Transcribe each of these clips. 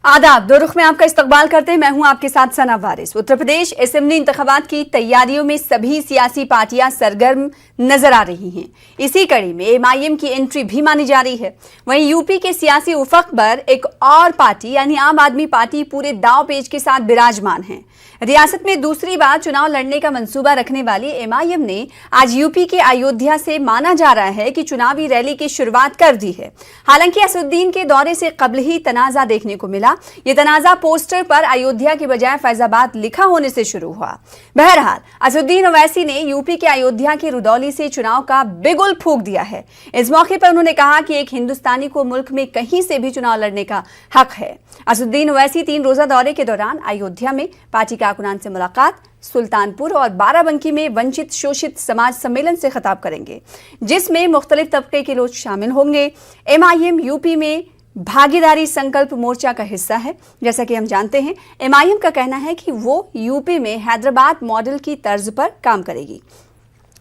आदाब, दो रुख में आपका इस्तकबाल करते हैं। मैं हूं आपके साथ सना वारिस। उत्तर प्रदेश असेंबली इंतखाबात की तैयारियों में सभी सियासी पार्टियां सरगर्म नजर आ रही हैं। इसी कड़ी में एमआईएम की एंट्री भी मानी जा रही है। वहीं यूपी के सियासी उफक पर एक और पार्टी यानी आम आदमी पार्टी पूरे दांव पेच के साथ विराजमान है। रियासत में दूसरी बार चुनाव लड़ने का मंसूबा रखने वाली एमआईएम ने आज यूपी के अयोध्या से माना जा रहा है कि चुनावी रैली की शुरुआत कर दी है। हालांकि असदुद्दीन के दौरे से कबल ही तनाजा देखने को मिला। ये तनाजा पोस्टर पर अयोध्या के बजाय फैजाबाद लिखा होने से शुरू हुआ। बहरहाल असदुद्दीन ओवैसी ने यूपी के अयोध्या के रुदौली से चुनाव का बिगुल फूंक दिया है। इस मौके पर उन्होंने कहा कि एक हिंदुस्तानी को मुल्क में कहीं से भी चुनाव लड़ने का हक है। असदुद्दीन ओवैसी 3 रोजा दौरे के दौरान अयोध्या में पार्टी कारकुनान से मुलाकात, सुल्तानपुर और बाराबंकी में वंचित शोषित समाज सम्मेलन से खिताब करेंगे, जिसमें मुख्तलिफ तबके के लोग शामिल होंगे। एमआईएम यूपी में भागीदारी संकल्प मोर्चा का हिस्सा है। जैसा कि हम जानते हैं, एमआईएम का कहना है कि वो यूपी में हैदराबाद मॉडल की तर्ज पर काम करेगी।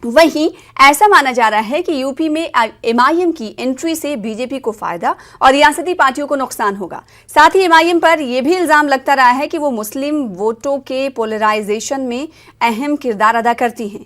वहीं ऐसा माना जा रहा है कि यूपी में एमआईएम की एंट्री से बीजेपी को फायदा और रियासती पार्टियों को नुकसान होगा। साथ ही एमआईएम पर यह भी इल्जाम लगता रहा है कि वो मुस्लिम वोटों के पोलराइजेशन में अहम किरदार अदा करती हैं।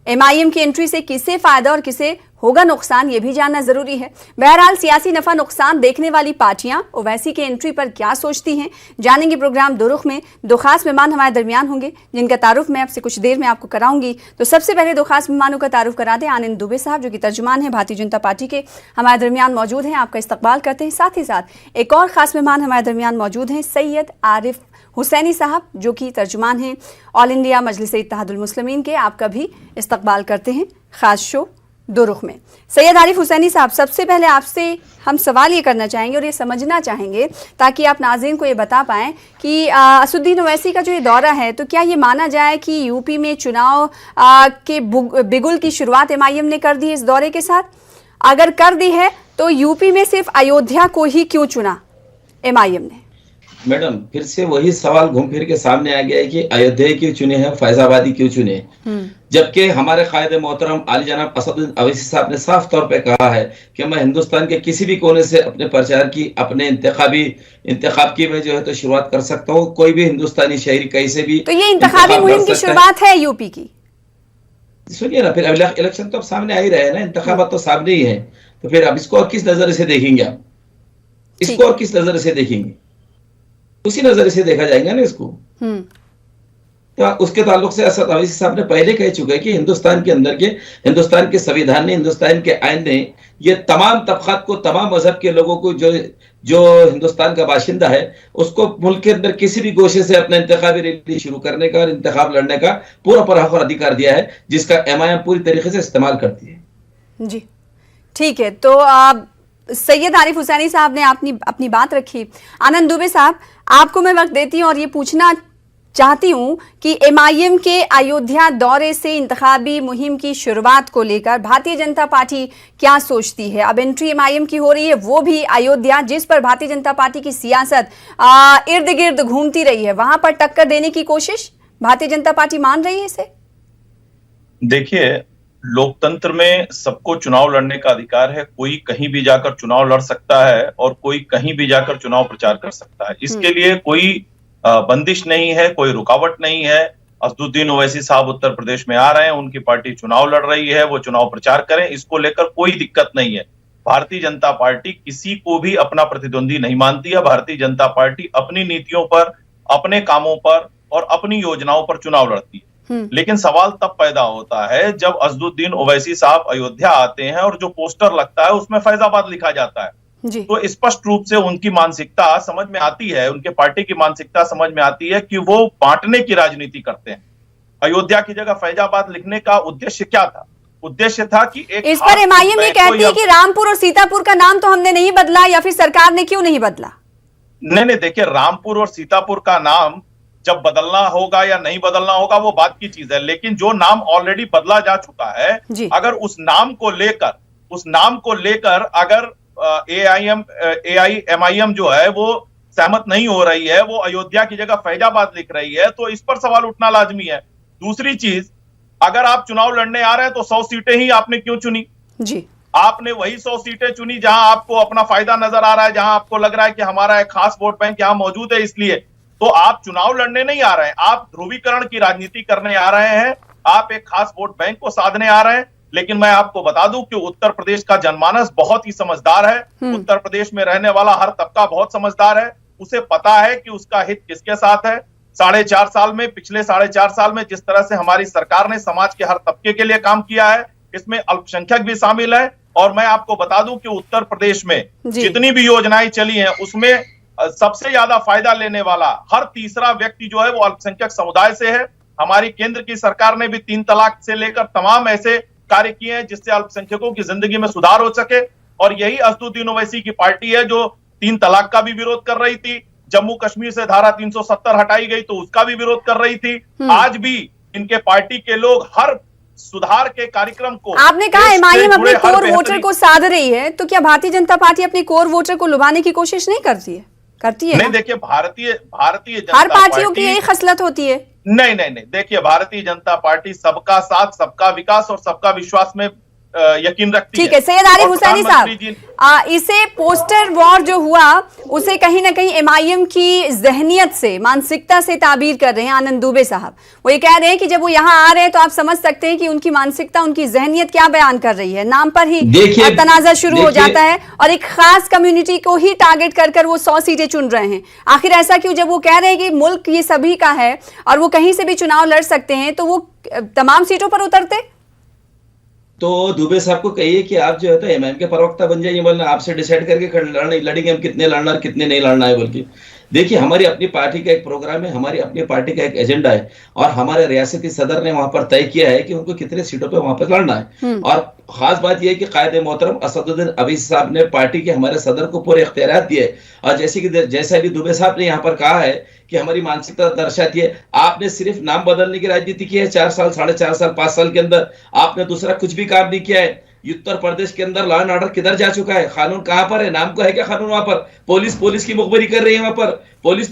एमआईएम की एंट्री से किसे फायदा और किसे होगा नुकसान, ये भी जानना जरूरी है। बहरहाल सियासी नफा नुकसान देखने वाली पार्टियां ओवैसी के एंट्री पर क्या सोचती हैं, जानेंगे। प्रोग्राम दो रुख में 2 खास मेहमान हमारे दरमियान होंगे, जिनका तारुफ मैं आपसे कुछ देर में आपको कराऊंगी। तो सबसे पहले 2 खास मेहमानों का तारुफ करा दें। आनंद दुबे साहब, जो कि तर्जुमान है भारतीय जनता पार्टी के, हमारे दरमियान मौजूद हैं। आपका इस्तकबाल करते हैं। साथ ही साथ एक और खास मेहमान हमारे दरमियान मौजूद हैं, सैयद आरिफ हुसैनी साहब, जो कि तर्जुमान हैं ऑल इंडिया मजलिस-ए इत्तेहादुल मुस्लिमीन के। आपका भी इस्तकबाल करते हैं खास शो दो रुख में। सैयद आरिफ हुसैनी साहब, सबसे पहले आपसे हम सवाल ये करना चाहेंगे और ये समझना चाहेंगे ताकि आप नाज़रीन को ये बता पाएं कि असदुद्दीन ओवैसी का जो ये दौरा है, तो क्या ये माना जाए कि यूपी में चुनाव के बिगुल की शुरुआत एमआईएम ने कर दी है इस दौरे के साथ? अगर कर दी है तो यूपी में सिर्फ अयोध्या को ही क्यों चुना एमआईएम ने? मैडम, फिर से वही सवाल घूम फिर के सामने आ गया है कि अयोध्या क्यों चुने हैं, फैजाबादी क्यों चुने, जबकि हमारे कायद मोहतरम आली जनाब असदुद्दीन ओवैसी साहब ने साफ तौर पे कहा है कि मैं हिंदुस्तान के किसी भी कोने से अपने प्रचार की, अपने इंतखाब की मैं जो है तो शुरुआत कर सकता हूँ। कोई भी हिंदुस्तानी शहरी कहीं से भी। तो ये इंतखाबी मुहिम की शुरुआत है यूपी की। सुनिए ना, फिर इलेक्शन तो अब सामने आ ही रहे हैं ना, इंतखाबात तो सामने ही है। तो फिर अब इसको और किस नजर से देखेंगे आप? इसको और किस नजर से देखेंगे? उसी नजर से देखा जाएगा ना इसको। तो उसके ताल्लुक से असद ओवैसी साहब ने पहले कह चुके हैं कि हिंदुस्तान के अंदर के, हिंदुस्तान के संविधान ने, हिंदुस्तान के आईन ने ये तमाम तबकात को, तमाम मजहब के लोगों को, जो हिंदुस्तान का बाशिंदा है, उसको मुल्क के अंदर किसी भी गोशे से अपना इंतखाबी रैली शुरू करने का और इंतखाब लड़ने का पूरा हक और अधिकार दिया है, जिसका एमआईएम पूरी तरीके से इस्तेमाल करती है। जी ठीक है, तो सैयद आरिफ हुसैनी साहब ने अपनी बात रखी। आनंद दुबे साहब, आपको मैं वक्त देती हूँ और ये पूछना चाहती हूँ कि एमआईएम के अयोध्या दौरे से इंतखाबी मुहिम की शुरुआत को लेकर भारतीय जनता पार्टी क्या सोचती है? अब एंट्री एमआईएम की हो रही है, वो भी अयोध्या, जिस पर भारतीय जनता पार्टी की सियासत इर्द गिर्द घूमती रही है, वहां पर टक्कर देने की कोशिश भारतीय जनता पार्टी मान रही है इसे? देखिए, लोकतंत्र में सबको चुनाव लड़ने का अधिकार है। कोई कहीं भी जाकर चुनाव लड़ सकता है और कोई कहीं भी जाकर चुनाव प्रचार कर सकता है। इसके लिए कोई बंदिश नहीं है, कोई रुकावट नहीं है। असदुद्दीन ओवैसी साहब उत्तर प्रदेश में आ रहे हैं, उनकी पार्टी चुनाव लड़ रही है, वो चुनाव प्रचार करें, इसको लेकर कोई दिक्कत नहीं है। भारतीय जनता पार्टी किसी को भी अपना प्रतिद्वंदी नहीं मानती है। भारतीय जनता पार्टी अपनी नीतियों पर, अपने कामों पर और अपनी योजनाओं पर चुनाव लड़ती है। लेकिन सवाल तब पैदा होता है जब असदुद्दीन ओवैसी साहब अयोध्या आते हैं और जो पोस्टर लगता है उसमें फैजाबाद लिखा जाता है। तो स्पष्ट रूप से उनकी मानसिकता समझ में आती है, उनके पार्टी की मानसिकता समझ में आती है कि वो बांटने की राजनीति करते हैं। अयोध्या की जगह फैजाबाद लिखने का उद्देश्य क्या था? उद्देश्य था कि एक, इस पर एमआईएम ये कहती है कि रामपुर और सीतापुर का नाम तो हमने नहीं बदला, या फिर सरकार ने क्यों नहीं बदला? नहीं, देखिए, रामपुर और सीतापुर का नाम जब बदलना होगा या नहीं बदलना होगा वो बात की चीज है, लेकिन जो नाम ऑलरेडी बदला जा चुका है, अगर उस नाम को लेकर अगर एमआईएम जो है वो सहमत नहीं हो रही है, वो अयोध्या की जगह फैजाबाद लिख रही है, तो इस पर सवाल उठना लाजमी है। दूसरी चीज, अगर आप चुनाव लड़ने आ रहे हैं तो 100 सीटें ही आपने क्यों चुनी? आपने वही 100 सीटें चुनी जहां आपको अपना फायदा नजर आ रहा है, जहां आपको लग रहा है कि हमारा एक खास वोट बैंक यहां मौजूद है, इसलिए तो आप चुनाव लड़ने नहीं आ रहे हैं, आप ध्रुवीकरण की राजनीति करने आ रहे हैं, आप एक खास वोट बैंक को साधने आ रहे हैं। लेकिन मैं आपको बता दूं कि उत्तर प्रदेश का जनमानस बहुत ही समझदार है। उत्तर प्रदेश में रहने वाला हर तबका बहुत समझदार है, उसे पता है कि उसका हित किसके साथ है। 4.5 साल में, पिछले 4.5 साल में जिस तरह से हमारी सरकार ने समाज के हर तबके के लिए काम किया है, इसमें अल्पसंख्यक भी शामिल है। और मैं आपको बता दूं कि उत्तर प्रदेश में जितनी भी योजनाएं चली हैं उसमें सबसे ज्यादा फायदा लेने वाला हर तीसरा व्यक्ति जो है वो अल्पसंख्यक समुदाय से है। हमारी केंद्र की सरकार ने भी 3 तलाक से लेकर तमाम ऐसे कार्य किए हैं जिससे अल्पसंख्यकों की जिंदगी में सुधार हो सके। और यही असदुद्दीन ओवैसी की पार्टी है जो 3 तलाक का भी विरोध कर रही थी, जम्मू कश्मीर से धारा 370 हटाई गई तो उसका भी विरोध कर रही थी। आज भी इनके पार्टी के लोग हर सुधार के कार्यक्रम को, आपने कहा एमआईएम अपने कोर वोटर को साध रही है, तो क्या भारतीय जनता पार्टी अपनी कोर वोटर को लुभाने की कोशिश नहीं करती है? करती है नहीं, देखिए भारतीय जनता हर पार्टियों की यही खसलत होती है। नहीं, देखिए भारतीय जनता पार्टी सबका साथ, सबका विकास और सबका विश्वास में यकीन रखती है। ठीक है सैयद आरिफ हुसैनी साहब, इसे पोस्टर वॉर जो हुआ उसे कहीं ना कहीं एमआईएम की जहनियत से, मानसिकता से ताबीर कर रहे हैं आनंद दुबे साहब। वो ये कह रहे हैं कि जब वो यहाँ आ रहे हैं तो आप समझ सकते हैं कि उनकी मानसिकता, उनकी जहनियत क्या बयान कर रही है। नाम पर ही तनाजा शुरू हो जाता है और एक खास कम्युनिटी को ही टारगेट कर वो 100 सीटें चुन रहे हैं। आखिर ऐसा क्यों? जब वो कह रहे हैं कि मुल्क ये सभी का है और वो कहीं से भी चुनाव लड़ सकते हैं, तो वो तमाम सीटों पर उतरते। तो दुबे साहब को कहिए कि आप जो है तो एमआईएम के प्रवक्ता बन जाइए, बोलना आपसे डिसाइड करके लड़ेंगे हम कितने लड़ना और कितने नहीं लड़ना है बोल के। देखिए हमारी अपनी पार्टी का एक प्रोग्राम है, हमारी अपनी पार्टी का एक एजेंडा है और हमारे रियासती सदर ने वहां पर तय किया है कि उनको कितने सीटों पे वहां पर लड़ना है। और खास बात यह है कि कायदे मोहतरम असदुद्दीन ओवैसी साहब ने पार्टी के हमारे सदर को पूरे इख्तियार दिए। और जैसे अभी दुबे साहब ने यहाँ पर कहा है कि हमारी मानसिकता दर्शाती है, आपने सिर्फ नाम बदलने की राजनीति की है 4 साल, 4.5 साल, 5 साल के अंदर आपने दूसरा कुछ भी काम नहीं किया है। उत्तर प्रदेश के अंदर लॉ एंड ऑर्डर किधर जा चुका है? कानून कहां पर है? नाम को है क्या कानून? वहां पर पुलिस की मुखबरी कर रही है, वहां पर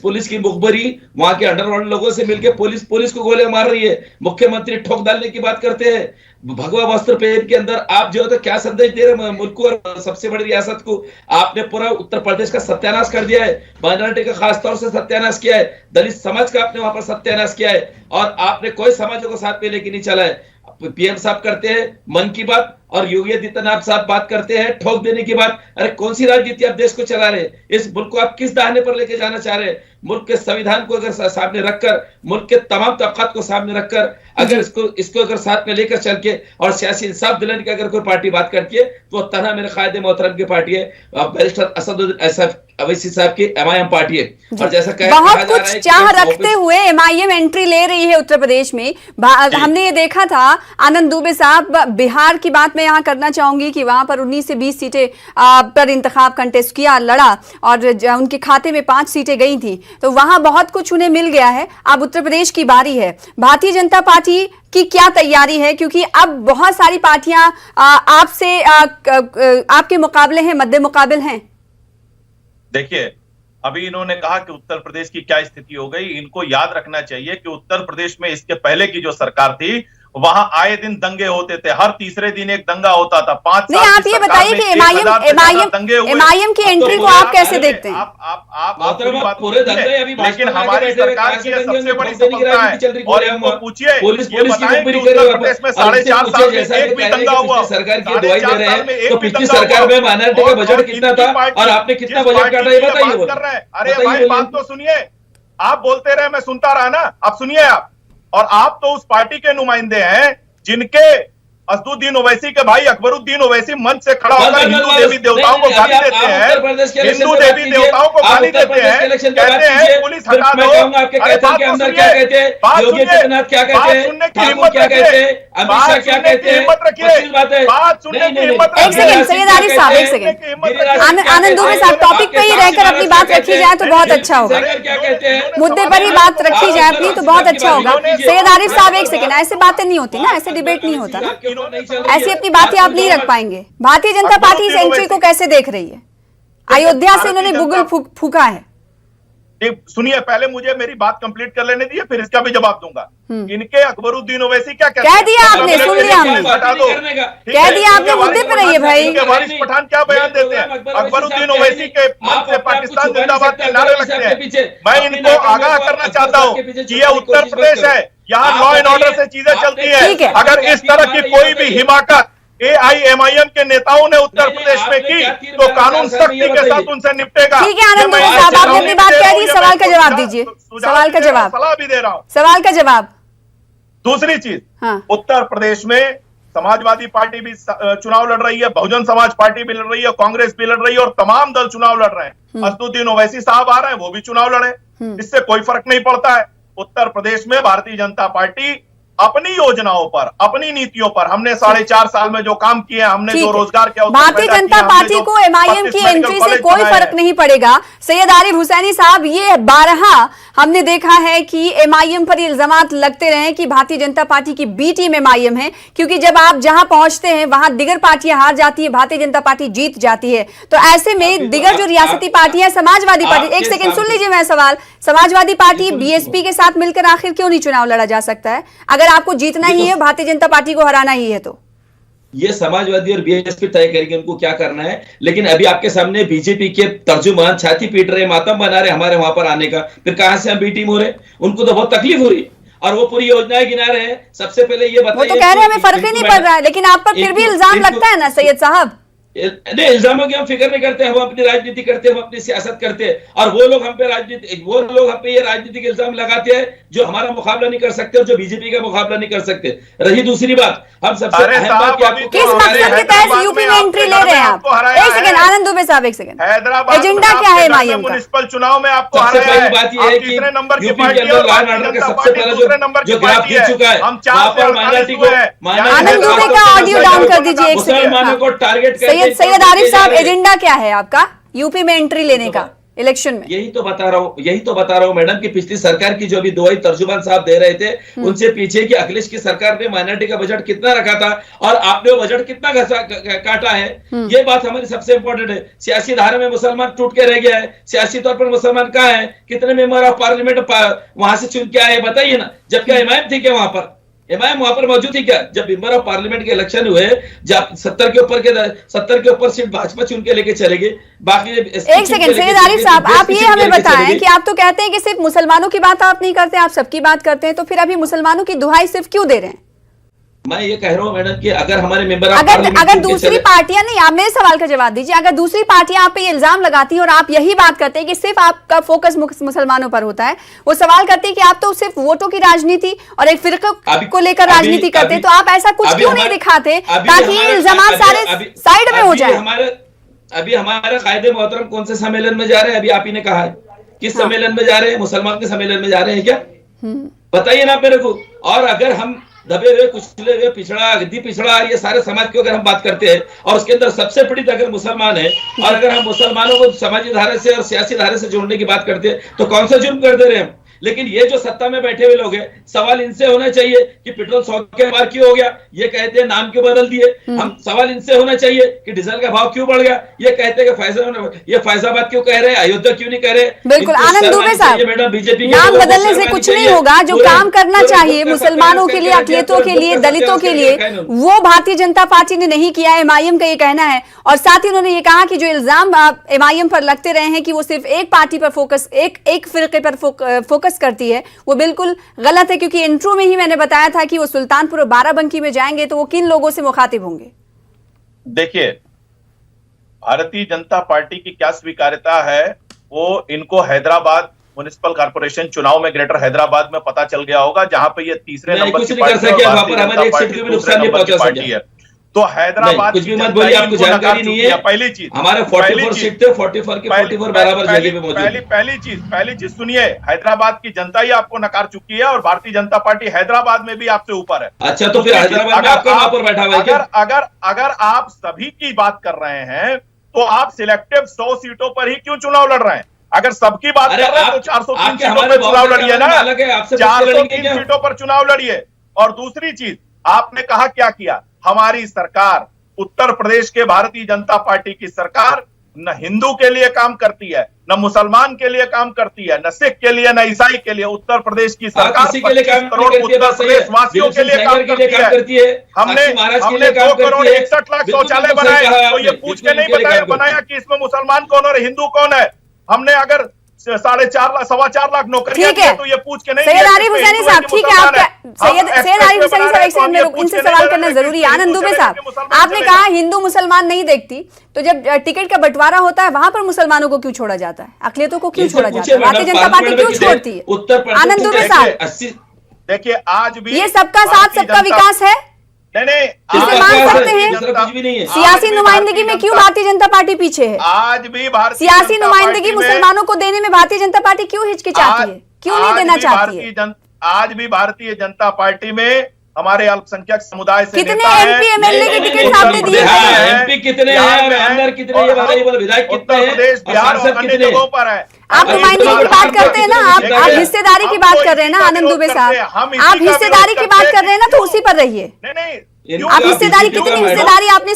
पुलिस की मुखबरी, वहां के अंडरवर्ल्ड लोगों से मिलकर पुलिस को गोले मार रही है। मुख्यमंत्री ठोक डालने की बात करते हैं, भगवा वस्त्र पहन के अंदर आप जो है तो क्या संदेश दे रहे हैं मुल्क को और सबसे बड़ी रियासत को? आपने पूरा उत्तर प्रदेश का सत्यानाश कर दिया है, माइनॉरिटी का खासतौर से सत्यानाश किया है, दलित समाज का आपने वहां पर सत्यानाश किया है और आपने कोई समाजों को साथ में लेके नहीं चला है। पीएम साहब करते हैं मन की बात और योगी आदित्यनाथ साहब बात करते हैं ठोक देने की बात। अरे कौन सी राजनीति आप देश को चला रहे हैं? इस मुल्क को आप किस दाहिने पर लेके जाना चाह रहे हैं? मुल्क के संविधान को अगर सामने रखकर, मुल्क के तमाम तबकात को सामने रखकर अगर इसको अगर साथ में लेकर चल के और सियासी इंसाफ दिलाने की अगर कोई पार्टी बात करती है तो तन्हा मेरे कायदे मोहतरम की पार्टी है, बैरिस्टर असदुद्दीन ओवैसी साहब की एमआईएम पार्टी है। और जैसा बहुत कुछ चाह रखते हुए एमआईएम एंट्री ले रही है उत्तर प्रदेश में। हमने ये देखा था आनंद दुबे साहब, बिहार की बात मैं यहाँ करना चाहूंगी कि वहां पर 19 से 20 सीटें पर इंतखाब कंटेस्ट किया, लड़ा और उनके खाते में 5 सीटें गई थी, तो वहां बहुत कुछ उन्हें मिल गया है। अब उत्तर प्रदेश की बारी है। भारतीय जनता पार्टी की क्या तैयारी है? क्योंकि अब बहुत सारी पार्टियां आपसे आपके मुकाबले हैं, मद्दे मुकाबिल हैं। देखिए अभी इन्होंने कहा कि उत्तर प्रदेश की क्या स्थिति हो गई। इनको याद रखना चाहिए कि उत्तर प्रदेश में इसके पहले की जो सरकार थी वहां आए दिन दंगे होते थे, हर तीसरे दिन एक दंगा होता था। 5 साल आप ये बताइए कि एमआईएम की एंट्री को आप कैसे देखते हैं? लेकिन हमारी सरकार की सबसे बड़ी सफलता है और इनको पूछिए, उत्तर प्रदेश में 4.5 साल में एक भी दंगा हुआ? सरकार की दवाई दे रहे हैं तो पिछली सरकार में माइनॉरिटी का बजट कितना था और आपने कितना बजट काटा ये बताइए। अरे भाई बात तो सुनिए, आप बोलते रहे मैं सुनता रहा ना, अब सुनिए आप। और आप तो उस पार्टी के नुमाइंदे हैं जिनके असदुद्दीन ओवैसी के भाई अकबरुद्दीन ओवैसी मंच से खड़ा होकर हिंदू देवी देवताओं को गाली देते हैं, हिंदू देवी देवताओं को गाली देते हैं, कहते हैं पुलिस हटा दो। अरे बात तो सुनिए, योगी आदित्यनाथ क्या कहते हैं, सुनने की हिम्मत रखिए, अमित शाह क्या कहते हैं, बात रखिए, बात सुनने की हिम्मत रखिए। एक सेकंड सैयद आरिफ साहब, एक सेकंड आनंद दुबे साहब, टॉपिक पे ही रहकर अपनी बात रखी जाए तो बहुत अच्छा होगा। मुद्दे पर ही बात रखी जाए अपनी तो बहुत अच्छा होगा। सैयद आरिफ साहब एक सेकंड, ऐसे बातें नहीं होती ना, ऐसे डिबेट नहीं होता ना, ऐसी अपनी बातें आप नहीं रख पाएंगे। भारतीय जनता पार्टी इस एंट्री को कैसे देख रही है? अयोध्या से उन्होंने बुगल फूका है। सुनिए, पहले मुझे मेरी बात कंप्लीट कर लेने दीजिए, फिर इसका भी जवाब दूंगा। इनके अकबरुद्दीन ओवैसी क्या कहते कह हैं? दिया आपने, सुन लिया हमने। कह दिया आपने, मुद्दे पे रहिए भाई। वारिस पठान क्या बयान देते हैं? अकबरुद्दीन ओवैसी के मन से पाकिस्तान जिंदाबाद के नारे लगते हैं। मैं इनको आगाह करना चाहता हूँ कि यह उत्तर प्रदेश है, यहाँ लॉ एंड ऑर्डर से चीजें चलती है। अगर इस तरह की कोई भी हिमाकत AIMIM के नेताओं ने उत्तर प्रदेश में की तो कानून सख्ती के साथ उनसे निपटेगा। ठीक है आनंद दुबे साहब, आपने अपनी बात कह दी, सवाल का जवाब दीजिए। सवाल का जवाब, सलाह भी दे रहा हूँ। सवाल का जवाब। दूसरी चीज, हाँ। उत्तर प्रदेश में समाजवादी पार्टी भी चुनाव लड़ रही है, बहुजन समाज पार्टी भी लड़ रही है, कांग्रेस भी लड़ रही है और तमाम दल चुनाव लड़ रहे हैं। असदुद्दीन ओवैसी साहब आ रहे हैं, वो भी चुनाव लड़े, इससे कोई फर्क नहीं पड़ता है। उत्तर प्रदेश में भारतीय जनता पार्टी अपनी योजनाओं पर, अपनी नीतियों पर, हमने 4.5 साल में जो काम किए, हमने जो रोजगार किया, भारतीय जनता पार्टी को MIM की एंट्री से कोई फर्क नहीं पड़ेगा। सैयद आरिफ हुसैनी साहब, ये 12 हमने देखा है कि MIM पर इल्जामात लगते रहे कि भारतीय जनता पार्टी की बी टीम MIM है, क्योंकि जब आप जहां पहुंचते हैं वहां दिगर पार्टियां हार जाती है, भारतीय जनता पार्टी जीत जाती है। तो ऐसे में दिगर जो रियासती पार्टियां, समाजवादी पार्टी, एक सेकंड सुन लीजिए मैं सवाल, समाजवादी पार्टी BSP के साथ मिलकर आखिर क्यों नहीं चुनाव लड़ा जा सकता है? अगर आपको जीतना ही है, भारतीय जनता पार्टी को हराना ही है, तो ये समाजवादी और BSP तय करेंगे उनको क्या करना है। लेकिन अभी आपके सामने बीजेपी के तर्जुमान छाती पीट रहे, मातम बना रहे हमारे वहां पर आने का, फिर कहां से हम बी टीम हो रहे? उनको तो बहुत तकलीफ हो रही और वो पूरी योजनाएं गिना रहे हैं। सबसे पहले ये बताइए, वो तो कह रहे हैं हमें फर्क ही नहीं पड़ रहा है, लेकिन आप पर फिर भी इल्जाम लगता है ना सैयद साहब। नहीं, इल्जामों की हम फिक्र नहीं करते, हम अपनी राजनीति करते हैं, हम अपनी सियासत करते हैं। और वो लोग हम पे ये राजनीतिक इल्जाम लगाते हैं जो हमारा मुकाबला नहीं कर सकते और जो बीजेपी का मुकाबला नहीं कर सकते। रही दूसरी बात, हम सबसे अहम बात किस मकसद के तहत यूपी में एंट्री ले रहे हैं आप? एक सेकंड आनंद दुबे साहब, एक सेकंड, एजेंडा क्या है MIM का? म्युनिसिपल चुनाव में आपको सबसे पहली बात यह है कि यूपी के अंदर लॉ एंड ऑर्डर का सबसे पहला जो ग्राफ गिर चुका है, वहां पर माइनॉरिटी को, आनंद दुबे का ऑडियो डाउन कर दीजिए एक सेकंड। मुसलमानों को टारगेट करके सैयद आरिफ साहब, एजेंडा क्या है आपका यूपी में एंट्री लेने का इलेक्शन में? यही तो बता रहा हूं मैडम कि पिछली सरकार की जो अभी दुआई तर्जुमान साहब दे रहे थे, उनसे पीछे की अखिलेश की सरकार ने माइनॉरिटी का बजट कितना रखा था और आपने वो बजट कितना काटा है, ये बात हमारी सबसे इंपॉर्टेंट है। सियासी धारा में मुसलमान टूट के रह गया है, सियासी तौर पर मुसलमान कहाँ है, कितने मेंबर ऑफ पार्लियामेंट वहां से चुन के आए बताइए ना। जबकि MIM थी क्या वहां पर? MIM वहां पर मौजूद थी क्या जब मेंबर ऑफ पार्लियामेंट के इलेक्शन हुए? जब 70 के ऊपर सीट भाजपा चुन के लेके चलेगी, बाकी एक सेकंड सैयद आरिफ साहब, आप ये हमें बताएं कि आप तो कहते हैं कि सिर्फ मुसलमानों की बात आप नहीं करते, आप सबकी बात करते हैं, तो फिर अभी मुसलमानों की दुहाई सिर्फ क्यों दे रहे हैं? मैं ये कह रहा हूं मैडम कि अगर हमारे मेंबर अगर दूसरी पार्टियां, नहीं आप मेरे सवाल का जवाब दीजिए, अगर दूसरी पार्टियां आप पे इल्जाम लगाती हैं और आप यही बात करते हैं कि सिर्फ आपका फोकस मुसलमानों पर होता है, वो सवाल करते हैं कि आप तो सिर्फ वोटों की राजनीति और एक फिरके को लेकर राजनीति करते हैं, तो आप ऐसा कुछ क्यों नहीं दिखाते ताकि ये इल्जाम सारे साइड में हो जाए? अभी हमारा कायदे मोहतरम कौन से सम्मेलन में जा रहे हैं? अभी आप ही ने कहा है किस सम्मेलन में जा रहे हैं? मुसलमान के सम्मेलन में जा रहे हैं क्या? बताइए ना मेरे को। और अगर हम दबे हुए, कुचले हुए, पिछड़ा, अगदी पिछड़ा, ये सारे समाज की अगर हम बात करते हैं और उसके अंदर सबसे पीड़ित अगर मुसलमान है, और अगर हम मुसलमानों को समाजी धारे से और सियासी धारे से जोड़ने की बात करते हैं, तो कौन सा जुर्म कर दे रहे हैं हम? लेकिन ये जो सत्ता में बैठे हुए लोग हैं, सवाल इनसे होना चाहिए कि पेट्रोल 100 के पार क्यों हो गया, ये कहते हैं नाम क्यों बदल दिए। हम सवाल इनसे होना चाहिए कि डीजल का भाव क्यों बढ़ गया, ये कहते हैं कि ये फैजाबाद क्यों कह रहे हैं, अयोध्या क्यों नहीं कह रहे। बिल्कुल आनंद दुबे साहब, बीजेपी नाम बदलने से कुछ नहीं होगा, जो काम करना चाहिए मुसलमानों के लिए, अकलियतों के लिए, दलितों के लिए, वो भारतीय जनता पार्टी ने नहीं किया है, MIM का ये कहना है। और साथ ही उन्होंने ये कहा कि जो इल्जाम MIM पर लगते रहे हैं कि वो सिर्फ एक पार्टी पर फोकस, एक फिरके पर फोकस करती है, वो बिल्कुल गलत है, क्योंकि इंट्रो में ही मैंने बताया था कि वो सुल्तानपुर और बाराबंकी में जाएंगे तो वो किन लोगों से मुखातिब होंगे? देखिए, भारतीय जनता पार्टी की क्या स्वीकार्यता है वो इनको हैदराबाद म्युनिसिपल कॉर्पोरेशन चुनाव में ग्रेटर हैदराबाद में पता चल गया होगा, जहां पे ये तीसरे नंबर की पार्टी है। तो हैदराबाद कुछ भी मत बोलिए, आपको जानकारी नहीं है। पहली चीज, हमारे 44 सीट थे, 44 के 44 बराबर जगह पे मौजूद है। पहली चीज सुनिए, हैदराबाद की जनता ही आपको नकार चुकी है और भारतीय जनता पार्टी हैदराबाद में भी आपसे ऊपर है। अच्छा, तो फिर हैदराबाद में आपका वहां पर बैठा हुआ है क्या? अगर आप सभी की बात कर रहे हैं तो आप सिलेक्टिव 100 सीटों पर ही क्यों चुनाव लड़ रहे हैं? अगर सबकी बात कर रहे हैं तो 403 सीटों पर चुनाव लड़िए ना, 403 सीटों पर चुनाव लड़िए। और दूसरी चीज, आपने कहा क्या किया, हमारी सरकार, उत्तर प्रदेश के भारतीय जनता पार्टी की सरकार न हिंदू के लिए काम करती है, न मुसलमान के लिए काम करती है, न सिख के लिए, न ईसाई के लिए। उत्तर प्रदेश की सरकार 25 करोड़ उत्तर प्रदेश वासियों के लिए काम करती है। हमने 2 करोड़ 61 लाख शौचालय बनाए, तो ये पूछ के नहीं बनाया कि इसमें मुसलमान कौन और हिंदू कौन है। हमने अगर 4.5 लाख नौकरियां दी तो ये पूछ के नहीं। सैयद आरिफ हुसैनी साहब, ठीक है, आपका सैयद आरिफ हुसैनी साहब एक सेकंड में इनसे सवाल करना जरूरी है। आनंद दुबे साहब, आपने कहा हिंदू मुसलमान नहीं देखती, तो जब टिकट का बंटवारा होता है वहां पर मुसलमानों को क्यों छोड़ा जाता है, अकलियतों को क्यों छोड़ा जाता है, भारतीय जनता पार्टी क्यों छोड़ती है? आनंद दुबे साहब, देखिए आज भी ये सबका साथ सबका विकास है, नहीं इसे मान सकते हैं। सियासी नुमाइंदगी में क्यों भारतीय जनता पार्टी पीछे है? आज भी भारतीय सियासी नुमाइंदगी मुसलमानों को देने में भारतीय जनता पार्टी क्यों हिचकिचाती है, क्यों नहीं देना चाहती है? आज भी भारतीय जनता पार्टी में हमारे अल्पसंख्यक समुदाय से कितने एमपी एमएलए के टिकट आपने दिए हैं? एमपी कितने हैं, अंदर कितने हैं, विधायक कितने हैं, बिहार और अन्य जगहों पर है। आप नुमाइंदगी की बात करते हैं ना, आप हिस्सेदारी की बात कर रहे हैं ना आनंद दुबे साहब, आप हिस्सेदारी की बात कर रहे हैं ना, तो उसी पर रहिए। आप हिस्सेदारी, कितनी हिस्सेदारी आपने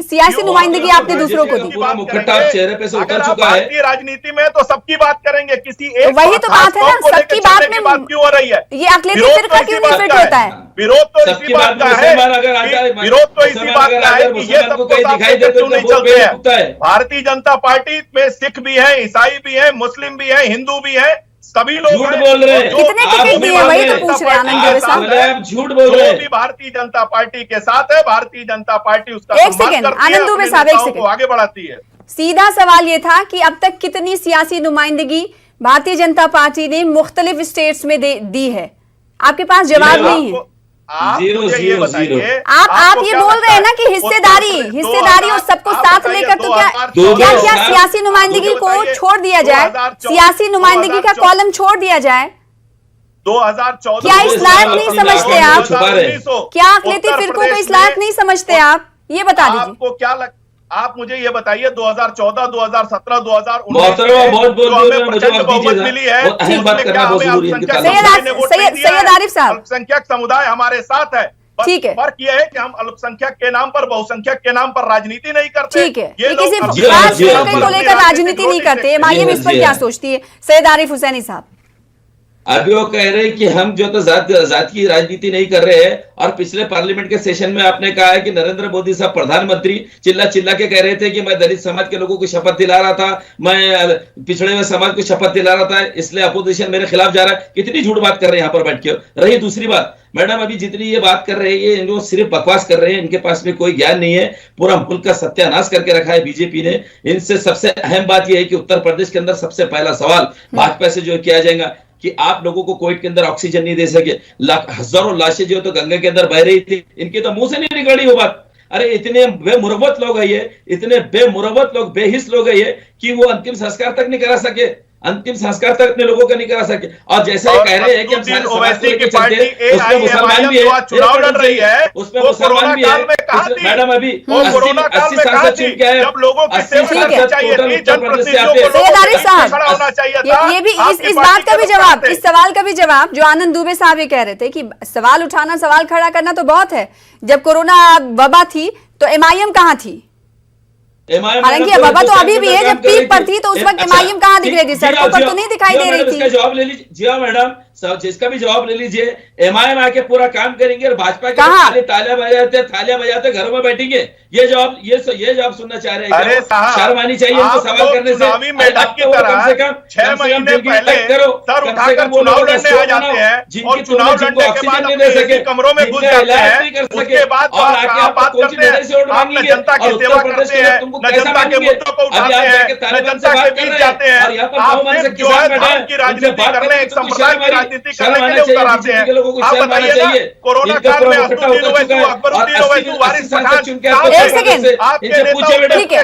सियासी नुमाइंदगी आपने दूसरों को दी? मुखट्टा चेहरे पे से उतर चुका है। भारतीय राजनीति में तो सबकी बात करेंगे, किसी एक वही तो बात है ना, सबकी बात में क्यों हो रही है? ये अकलियती फिरका क्यों नहीं फिट होता है? विरोध तो इसी बात का है, विरोध तो इसी बात का है कि ये सबको दिखाई दे तो नहीं चलते हैं। भारतीय जनता पार्टी में सिख भी है, ईसाई भी है, मुस्लिम भी है, हिंदू भी है, सभी लोग झूठ बोल रहे हैं। कितने टिकट दिए, वही तो पूछ रहे हैं आनंद दुबे साहब। झूठ बोल रहे हैं। भी भारतीय जनता पार्टी के साथ है, भारतीय जनता पार्टी उसका एक सेकंड आनंद दुबे साहब, एक सेकंड आगे बढ़ाती है। सीधा सवाल ये था कि अब तक कितनी सियासी नुमाइंदगी भारतीय जनता पार्टी ने मुख्तलिफ स्टेट्स में दी है? आपके पास जवाब नहीं है। आप मुझे ये बताइए, आप ये बोल रहे हैं ना कि हिस्सेदारी और सबको साथ लेकर, तो क्या सियासी नुमाइंदगी को छोड़ दिया जाए, सियासी नुमाइंदगी का कॉलम छोड़ दिया जाए? 2014 क्या इस लायक नहीं समझते आप? क्या अकलियती फिरकों को इस लायक नहीं समझते आप? ये बता दीजिए। आपको क्या आप मुझे ये बताइए, 2014, 2017, 2019 बहुमत मिली है, सैयद आरिफ साहब, अल्पसंख्यक समुदाय हमारे साथ है। ठीक है, फर्क यह है कि हम अल्पसंख्यक के नाम पर, बहुसंख्यक के नाम पर राजनीति नहीं करते। ठीक है, ये किसी खास फिरके को लेकर राजनीति नहीं करते। एमआईएम इस पर क्या सोचती है? सैयद आरिफ हुसैनी साहब, अभी वो कह रहे हैं कि हम जो तो जात की राजनीति नहीं कर रहे हैं, और पिछले पार्लियामेंट के सेशन में आपने कहा है कि नरेंद्र मोदी साहब प्रधानमंत्री चिल्ला चिल्ला के कह रहे थे कि मैं दलित समाज के लोगों को शपथ दिला रहा था, मैं पिछड़े हुए समाज को शपथ दिला रहा था, इसलिए अपोजिशन मेरे खिलाफ जा रहा है। कितनी झूठ बात कर रहे हैं यहाँ पर बैठ के। रही दूसरी बात, मैडम अभी जितनी ये बात कर रहे हैं, ये जो सिर्फ बकवास कर रहे हैं, इनके पास में कोई ज्ञान नहीं है। पूरा मुल्क का सत्यानाश करके रखा है बीजेपी ने। इनसे सबसे अहम बात यह है कि उत्तर प्रदेश के अंदर सबसे पहला सवाल भाजपा से जो किया जाएगा कि आप लोगों को कोविड के अंदर ऑक्सीजन नहीं दे सके, हजारों लाशें जो तो गंगा के अंदर बह रही थी, इनके तो मुंह से नहीं निकली वो बात। अरे इतने बेमुरवत लोग है ये, इतने बेमुरवत लोग, बेहिस लोग है ये कि वो अंतिम संस्कार तक नहीं करा सके, अंतिम संस्कार तक अपने लोगों का नहीं करा सके। और जैसे ये कह रहे हैं कि हम सारे समाज को लेकर चलते हैं, उसमें मुसलमान भी है, चुनाव लड़ रही है, उसमें मुसलमान भी है। मैडम अभी 80 सांसद चुन के आए, 80 सांसद टोटल उत्तर प्रदेश से आते हैं। ये भी इस बात का भी जवाब, इस सवाल का भी जवाब जो आनंद दुबे साहब ये कह रहे थे कि सवाल उठाना, सवाल खड़ा करना तो बहुत है। जब कोरोना वबा थी तो एमआईएम कहाँ थी? हालांकि वबा तो अभी भी है, जब पीक पर थी तो उस वक्त एमआईएम कहाँ दिख रही थी? सड़कों पर तो नहीं दिखाई दे रही थी। इसका जवाब ले लीजिए। जी हाँ मैडम, जिसका भी जवाब ले लीजिए। एमआईएम आके पूरा काम करेंगे और भाजपा के खाली तालियां बजाते घरों में बैठेंगे। ये जवाब सुनना चाह रहे हैं। शर्म आनी चाहिए इनको सवाल करने से। कम से कम 6 महीने पहले सर उठाकर चुनाव लड़ने आ जाते हैं और चुनाव लड़ने के बाद अपने कमरों में घुस जाते हैं। उसके बाद आप बात करते हैं, आप न जनता की सेवा करते हैं, न जनता के मुद्दों को उठाते हैं, न जनता के बीच जाते हैं। आप सिर्फ जो है धर्म की राजनीति करने, एक संप्रदाय की राजनीति करने के लिए उतर आते हैं। आप बताइए ना, कोरोना काल में असदुद्दीन ओवैसी, अकबरुद्दीन ओवैसी, वारिस पठान, एक सेकंड, ठीक है,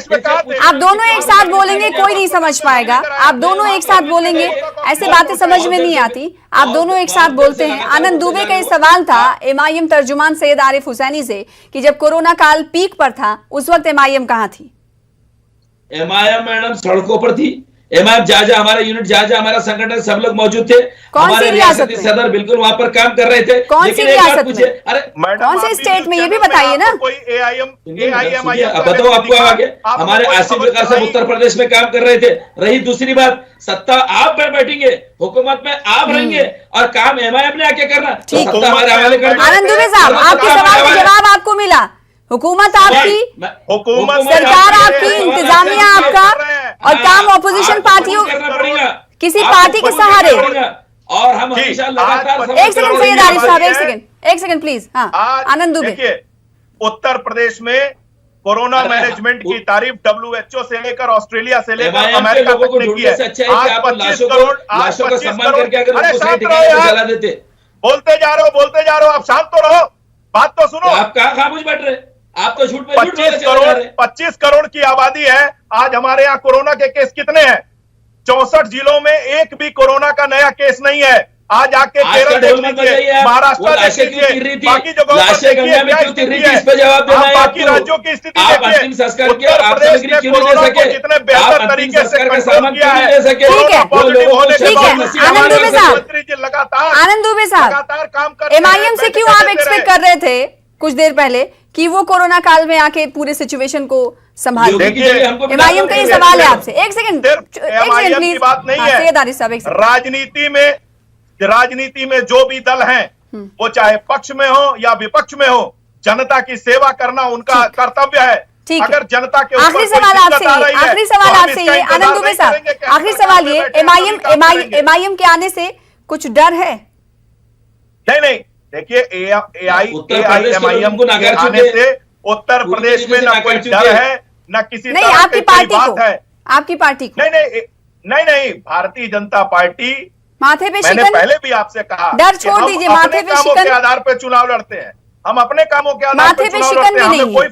आप दोनों एक साथ बोलेंगे कोई नहीं समझ पाएगा। आप दोनों एक साथ बोलेंगे, ऐसे बातें समझ में नहीं आती। आप दोनों एक साथ बोलते हैं। आनंद दुबे का ये सवाल था एमआईएम तर्जुमान सैयद आरिफ हुसैनी से कि जब कोरोना काल पीक पर था उस वक्त एमआईएम कहाँ थी? एमआईएम मैडम सड़कों पर थी। एमआईएम जहाँ हमारा यूनिट जहाँ हमारा संगठन सब लोग मौजूद थे। कौन सी हमारे रियासत रियासती में? सदर बिल्कुल वहां पर काम कर रहे थे। कौन सी लेकिन एक रियासत बात पूछे, में? अरे कौन से स्टेट में ये भी बताइए ना। कोई एआईएम अब बताओ आपको आगे हमारे आसिफ विकास साहब उत्तर प्रदेश में काम कर रहे थे। रही दूसरी बात, सत्ता आप में बैठेंगे, हुकूमत में आप रहेंगे और काम एमआईएम ने आके करना, तो ठीक। सत्ता हमारे हवाले करना। आनंद दुबे साहब, आपके सवाल का जवाब आपको मिला। हुकूमत आपकी, हुकूमत सरकार आपकी, इंतजामिया आपका और काम ऑपोजिशन पार्टियों, करना पड़ेगा, किसी पार्टी के सहारे। और हम हमेशा लगातार एक सेकंड सैयद आरिफ साहब, एक सेकंड प्लीज। हाँ, आनंद दुबे। देखिए, उत्तर प्रदेश में कोरोना मैनेजमेंट की तारीफ WHO से लेकर ऑस्ट्रेलिया से लेकर अमेरिका तक ने की है। आज 25 करोड़ लाशों को सम्मान करके अगर अरे उनको सही शांत ठिकाने रहो पे यार। जला देते। बोलते जा रहे हो, आप शांत तो रहो, बात तो सुनो। आप कहाँ खामोश बैठ रहे? आप तो झूठ पे झूठ बोले चले जा रहे। 25 करोड़ की आबादी है। आज हमारे यहाँ कोरोना के केस कितने हैं? 64 जिलों में एक भी कोरोना का नया केस नहीं है। आज आके केरल देख लीजिए, महाराष्ट्र देख लीजिए, बाकी जगहों पर देखिए क्या स्थिति है। इस पे जवाब देना है बाकी आपको। राज्यों की स्थिति आप अंतिम देखिए। संस्कार के उत्तर आप प्रदेश सामग्री ने क्यों नहीं कोरोना दे को सके? जितने आप बेहतर अंतिम तरीके से संस्कार का कंट्रोल सामान किया क्यों है, नहीं दे सके? ठीक है। पॉजिटिव होने के ठीक है, बाद आनंद दुबे साहब। मंत्री जी लगातार आनंद दुबे साहब, लगातार काम कर रहे हैं, एमआईएम से क्यों आप बैठे एक्सपेक्ट रहे। कर रहे थे कुछ देर पहले कि वो कोरोना काल में आके पूरे सिचुएशन को संभाल योगी की जगह हमको एमआईएम का ये बिना सवाल है सिर्फ- आपसे। एक सेकंड, सिर्फ एक सेकंड MIM प्लीज। की बात नहीं हाँ, है। सैयद आरिफ साहब, एक सेकंड। राजनीति में जो भी दल हैं, वो चाहे पक्ष में हो या विपक्ष में हो, जनता की सेवा करना उनका कर्तव्य है। ठीक है। अगर जनता के ऊपर आखिरी कोई सवाल दिक्कत आपसे आ ये, रही है, आखिरी सवाल तो हम आपसे इसका ये, इंतजार आनंद दुबे नहीं साहब, करेंगे कि आखिरी हम सवाल ये, बैठे हैं, सभी काम करेंगे। एमआईएम के आने से कुछ डर है? नहीं, देखिए उत्तर प्रदेश के लोग एआईएमआईएम उनको नाकार के आने चुके। से उत्तर पूरी प्रदेश में तरीके से न नाकार कोई चुके। डर है, न किसी नहीं, तरह आपकी की कोई पार्टी बात को, है। आपकी पार्टी को नहीं, भारतीय जनता पार्टी, माथे पे मैंने शिकन, पहले भी आपसे कहा डर कि छोड़ हम दीजिए, अपने माथे पे कामों शिकन। के आधार पर चुनाव लड़ते हैं। हम अपने कामों के आधार माथे पर पे चुनाव शिकन लड़ते हैं। भी नहीं है।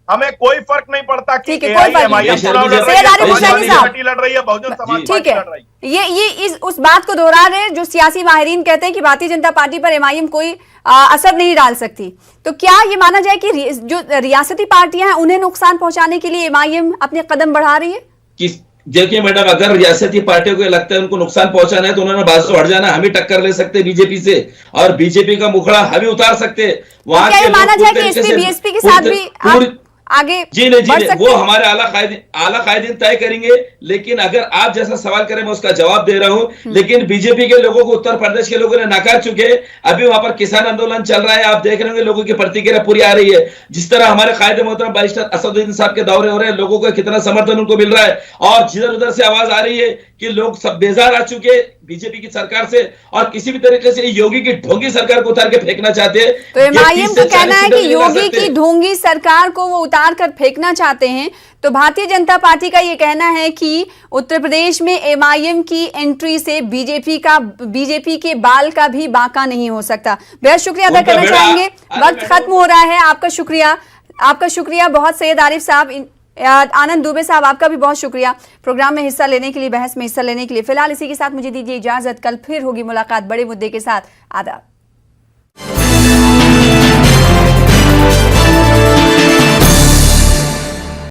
हमें कोई फर्क नहीं पड़ता कि ठीक है, कोई फर्क नहीं। एआईएमआईएम चुनाव लड़ रही सैयद है, आरिफ हुसैनी समाजवादी साहब। पार्टी लड़ रही है, बहुजन समाज ठीक पार्टी है, लड़ रही है। ये इस उस बात को दोहरा रहे हैं जो सियासी माहिरीन कहते हैं कि भारतीय जनता पार्टी पर एमआईएम कोई असर नहीं डाल सकती। तो क्या ये माना जाए कि जो रियासती पार्टियां हैं उन्हें नुकसान पहुंचाने के लिए एमआईएम अपने कदम बढ़ा रही है? किस देखिए मैडम, अगर रियासती पार्टियों को लगता है उनको नुकसान पहुंचाना है तो उन्होंने बाजू हट जाना। हम ही टक्कर ले सकते बीजेपी से और बीजेपी का मुखड़ा हम ही उतार सकते। तो क्या ये माना जाए कि एसपी बीएसपी के साथ भी आप आगे जी नहीं, वो हमारे आला कायदीन तय करेंगे। लेकिन अगर आप जैसा सवाल करें मैं उसका जवाब दे रहा हूं। लेकिन बीजेपी के लोगों को उत्तर प्रदेश के लोगों ने नकार चुके। अभी वहां पर किसान आंदोलन चल रहा है, आप देख रहे होंगे लोगों की प्रतिक्रिया पूरी आ रही है। जिस तरह हमारे कायदे मोहतरम बैरिस्टर असदुद्दीन साहब के दौरे हो रहे हैं, लोगों को कितना समर्थन उनको मिल रहा है। और जिधर उधर से आवाज आ रही है कि लोग सब बेजार आ चुके बीजेपी की सरकार से और किसी भी तरीके से योगी की ढोंगी सरकार को उतार के फेंकना चाहते हैं। तो एमआईएम का कहना है कि योगी की ढोंगी सरकार को वो उतार कर फेंकना चाहते हैं। तो भारतीय जनता पार्टी का ये कहना है कि उत्तर प्रदेश में एमआईएम की एंट्री से बीजेपी के बाल का भी बांका नहीं हो सकता। बेहद शुक्रिया अदा करना चाहेंगे, वक्त खत्म हो रहा है। आपका शुक्रिया बहुत सैयद आरिफ साहब, आनंद दुबे साहब, आपका भी बहुत शुक्रिया प्रोग्राम में हिस्सा लेने के लिए, बहस में हिस्सा लेने के लिए। फिलहाल इसी के साथ मुझे दीजिए इजाजत। कल फिर होगी मुलाकात बड़े मुद्दे के साथ। आदाब।